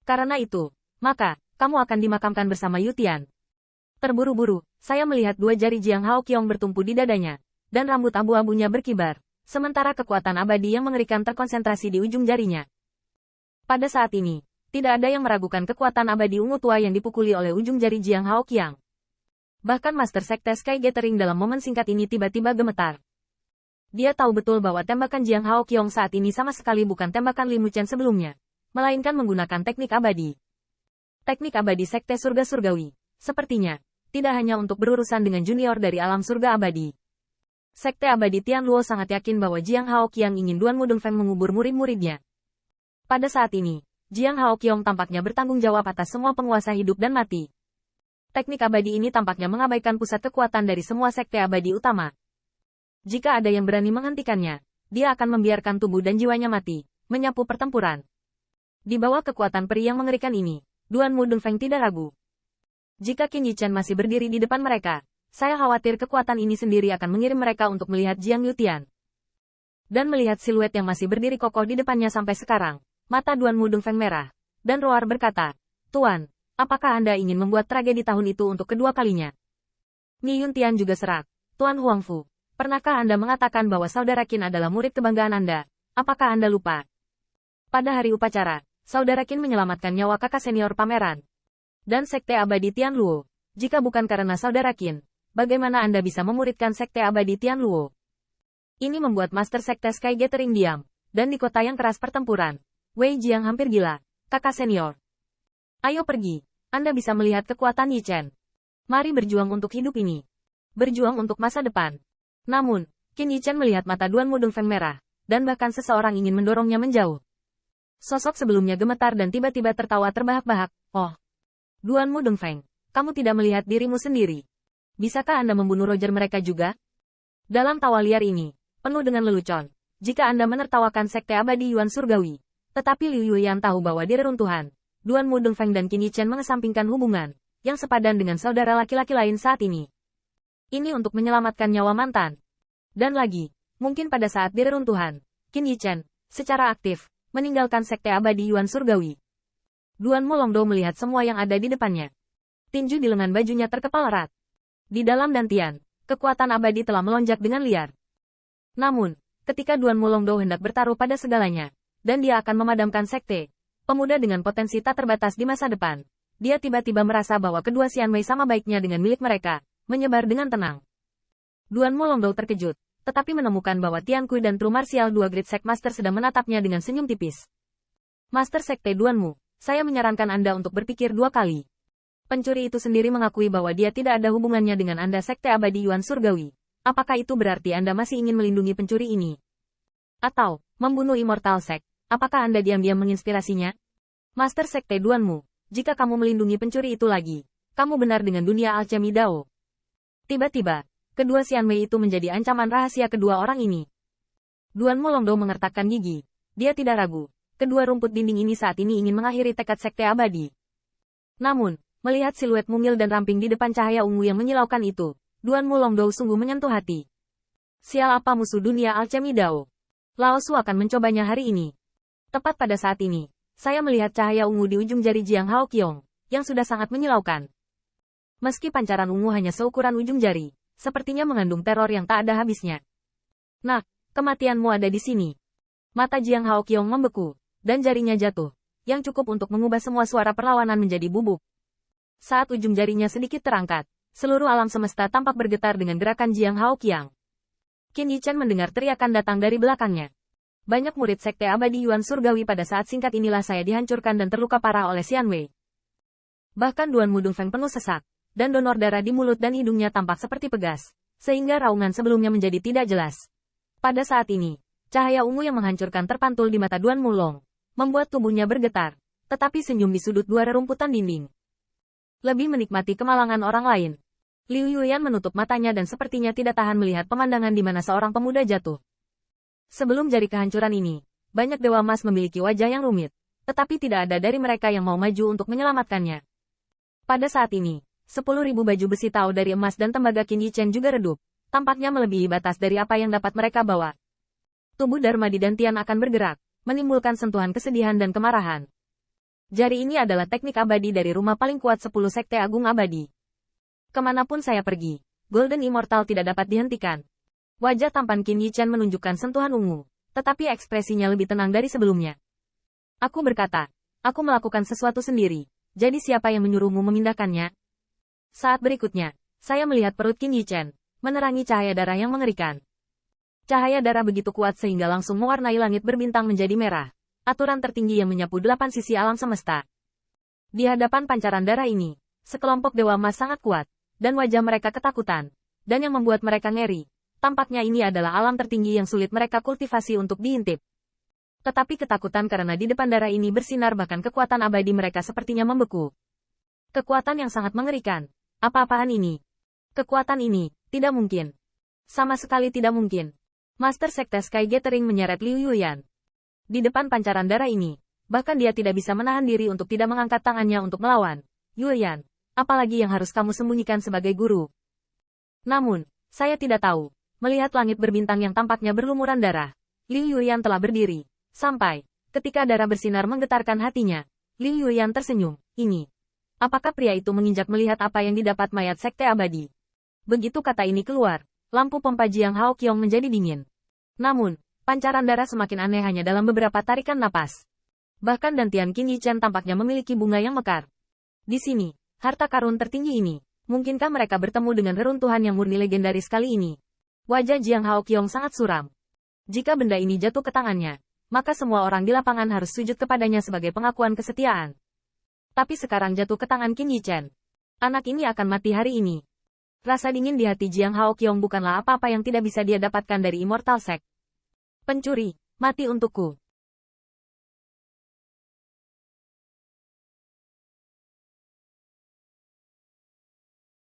Karena itu, maka, kamu akan dimakamkan bersama Yutian. Terburu-buru, saya melihat dua jari Jiang Haoqiong bertumpu di dadanya, dan rambut abu-abunya berkibar, sementara kekuatan abadi yang mengerikan terkonsentrasi di ujung jarinya. Pada saat ini, tidak ada yang meragukan kekuatan abadi ungu tua yang dipukuli oleh ujung jari Jiang Haoqiang. Bahkan Master Sekte Sky Gathering dalam momen singkat ini tiba-tiba gemetar. Dia tahu betul bahwa tembakan Jiang Haoqiong saat ini sama sekali bukan tembakan Li Muchen sebelumnya, melainkan menggunakan teknik abadi. Teknik abadi Sekte Surga Surgawi, sepertinya, tidak hanya untuk berurusan dengan junior dari alam surga abadi. Sekte abadi Tianluo sangat yakin bahwa Jiang Haoqiang ingin Duan Mudongfeng mengubur murid-muridnya. Pada saat ini, Jiang Haoqiong tampaknya bertanggung jawab atas semua penguasa hidup dan mati. Teknik abadi ini tampaknya mengabaikan pusat kekuatan dari semua sekte abadi utama. Jika ada yang berani menghentikannya, dia akan membiarkan tubuh dan jiwanya mati, menyapu pertempuran. Di bawah kekuatan peri yang mengerikan ini, Duan Mudongfeng tidak ragu. Jika Qin Yichen masih berdiri di depan mereka, saya khawatir kekuatan ini sendiri akan mengirim mereka untuk melihat Jiang Yutian. Dan melihat siluet yang masih berdiri kokoh di depannya sampai sekarang, mata Duan Mudongfeng merah, dan roar berkata, "Tuan, apakah Anda ingin membuat tragedi tahun itu untuk kedua kalinya?" Ni Yuntian juga serak, "Tuan Huangfu, pernahkah Anda mengatakan bahwa saudara Qin adalah murid kebanggaan Anda? Apakah Anda lupa? Pada hari upacara, saudara Qin menyelamatkan nyawa kakak senior pameran dan Sekte Abadi Tianluo. Jika bukan karena saudara Qin, bagaimana Anda bisa memuridkan Sekte Abadi Tianluo?" Ini membuat Master Sekte Sky Gathering diam, dan di kota yang keras pertempuran, Wei Jiang hampir gila, "Kakak senior, ayo pergi, Anda bisa melihat kekuatan Yi Chen. Mari berjuang untuk hidup ini. Berjuang untuk masa depan." Namun, Qin Yichen melihat mata Duan Mudongfeng merah, dan bahkan seseorang ingin mendorongnya menjauh. Sosok sebelumnya gemetar dan tiba-tiba tertawa terbahak-bahak, "Oh, Duan Mudongfeng, kamu tidak melihat dirimu sendiri. Bisakah Anda membunuh Roger mereka juga?" Dalam tawa liar ini, penuh dengan lelucon, jika Anda menertawakan Sekte Abadi Yuan Surgawi. Tetapi Liu Yuyan tahu bahwa di reruntuhan, Duan Mudongfeng dan Qin Yichen mengesampingkan hubungan yang sepadan dengan saudara laki-laki lain saat ini. Ini untuk menyelamatkan nyawa mantan. Dan lagi, mungkin pada saat di reruntuhan, Qin Yichen, secara aktif, meninggalkan Sekte Abadi Yuan Surgawi. Duan Mulongdo melihat semua yang ada di depannya. Tinju di lengan bajunya terkepal erat. Di dalam dantian, kekuatan abadi telah melonjak dengan liar. Namun, ketika Duan Mulongdo hendak bertaruh pada segalanya, dan dia akan memadamkan sekte, pemuda dengan potensi tak terbatas di masa depan, dia tiba-tiba merasa bahwa kedua Xianwei sama baiknya dengan milik mereka, menyebar dengan tenang. Duan Mulongdo terkejut, tetapi menemukan bahwa Tian Kui dan True Martial dua Great Sect Master sedang menatapnya dengan senyum tipis. "Master Sekte Duanmu, saya menyarankan Anda untuk berpikir dua kali." Pencuri itu sendiri mengakui bahwa dia tidak ada hubungannya dengan Anda Sekte Abadi Yuan Surgawi. Apakah itu berarti Anda masih ingin melindungi pencuri ini? Atau, membunuh Immortal Sect? Apakah Anda diam-diam menginspirasinya? Master Sekte Duanmu, jika kamu melindungi pencuri itu lagi, kamu benar dengan dunia alchemy Dao. Tiba-tiba, kedua Xianwei itu menjadi ancaman rahasia kedua orang ini. Duan Mulongdo mengertakkan gigi. Dia tidak ragu, kedua rumput dinding ini saat ini ingin mengakhiri tekad Sekte Abadi. Namun, melihat siluet mungil dan ramping di depan cahaya ungu yang menyilaukan itu, Duan Mulongdo sungguh menyentuh hati. Sial apa musuh dunia alchemy Dao? Lao Su akan mencobanya hari ini. Tepat pada saat ini, saya melihat cahaya ungu di ujung jari Jiang Haoqiong, yang sudah sangat menyilaukan. Meski pancaran ungu hanya seukuran ujung jari, sepertinya mengandung teror yang tak ada habisnya. "Nak, kematianmu ada di sini." Mata Jiang Haoqiong membeku, dan jarinya jatuh, yang cukup untuk mengubah semua suara perlawanan menjadi bubuk. Saat ujung jarinya sedikit terangkat, seluruh alam semesta tampak bergetar dengan gerakan Jiang Haoqiang. Qin Yichen mendengar teriakan datang dari belakangnya. "Banyak murid Sekte Abadi Yuan Surgawi pada saat singkat inilah saya dihancurkan dan terluka parah oleh Xianwei." Bahkan Duan Mudongfeng penuh sesak, dan donor darah di mulut dan hidungnya tampak seperti pegas, sehingga raungan sebelumnya menjadi tidak jelas. Pada saat ini, cahaya ungu yang menghancurkan terpantul di mata Duan Mulong, membuat tubuhnya bergetar, tetapi senyum di sudut dua rerumputan dinding. Lebih menikmati kemalangan orang lain. Liu Yuyan menutup matanya dan sepertinya tidak tahan melihat pemandangan di mana seorang pemuda jatuh. Sebelum jari kehancuran ini, banyak dewa emas memiliki wajah yang rumit, tetapi tidak ada dari mereka yang mau maju untuk menyelamatkannya. Pada saat ini, 10.000 baju besi Tao dari emas dan tembaga Qin Yichen juga redup, tampaknya melebihi batas dari apa yang dapat mereka bawa. Tubuh Dharma di dantian akan bergerak, menimbulkan sentuhan kesedihan dan kemarahan. Jari ini adalah teknik abadi dari rumah paling kuat 10 sekte agung abadi. Kemanapun saya pergi, Golden Immortal tidak dapat dihentikan. Wajah tampan Qin Yichen menunjukkan sentuhan ungu, tetapi ekspresinya lebih tenang dari sebelumnya. Aku berkata, aku melakukan sesuatu sendiri, jadi siapa yang menyuruhmu memindahkannya? Saat berikutnya, saya melihat perut Qin Yichen, menerangi cahaya darah yang mengerikan. Cahaya darah begitu kuat sehingga langsung mewarnai langit berbintang menjadi merah. Aturan tertinggi yang menyapu 8 sisi alam semesta. Di hadapan pancaran darah ini, sekelompok dewa emas sangat kuat, dan wajah mereka ketakutan, dan yang membuat mereka ngeri. Tampaknya ini adalah alam tertinggi yang sulit mereka kultivasi untuk diintip. Tetapi ketakutan karena di depan darah ini bersinar bahkan kekuatan abadi mereka sepertinya membeku. Kekuatan yang sangat mengerikan. Apa-apaan ini? Kekuatan ini, tidak mungkin. Sama sekali tidak mungkin. Master Sekte Sky Gathering menyeret Liu Yuyan. Di depan pancaran darah ini, bahkan dia tidak bisa menahan diri untuk tidak mengangkat tangannya untuk melawan. Yuyan, apalagi yang harus kamu sembunyikan sebagai guru? Namun, saya tidak tahu. Melihat langit berbintang yang tampaknya berlumuran darah, Liu Yuyan telah berdiri. Sampai, ketika darah bersinar menggetarkan hatinya, Liu Yuyan tersenyum. Ini. Apakah pria itu menginjak melihat apa yang didapat mayat sekte abadi? Begitu kata ini keluar, lampu pompa Jiang Hao Qiong menjadi dingin. Namun, pancaran darah semakin aneh hanya dalam beberapa tarikan napas. Bahkan dantian Qin Yichen tampaknya memiliki bunga yang mekar. Di sini, harta karun tertinggi ini, mungkinkah mereka bertemu dengan reruntuhan yang murni legendaris kali ini? Wajah Jiang Hao Qiong sangat suram. Jika benda ini jatuh ke tangannya, maka semua orang di lapangan harus sujud kepadanya sebagai pengakuan kesetiaan. Tapi sekarang jatuh ke tangan Qin Yichen. Anak ini akan mati hari ini. Rasa dingin di hati Jiang Hao Qiong bukanlah apa-apa yang tidak bisa dia dapatkan dari Immortal Sect. Pencuri, mati untukku.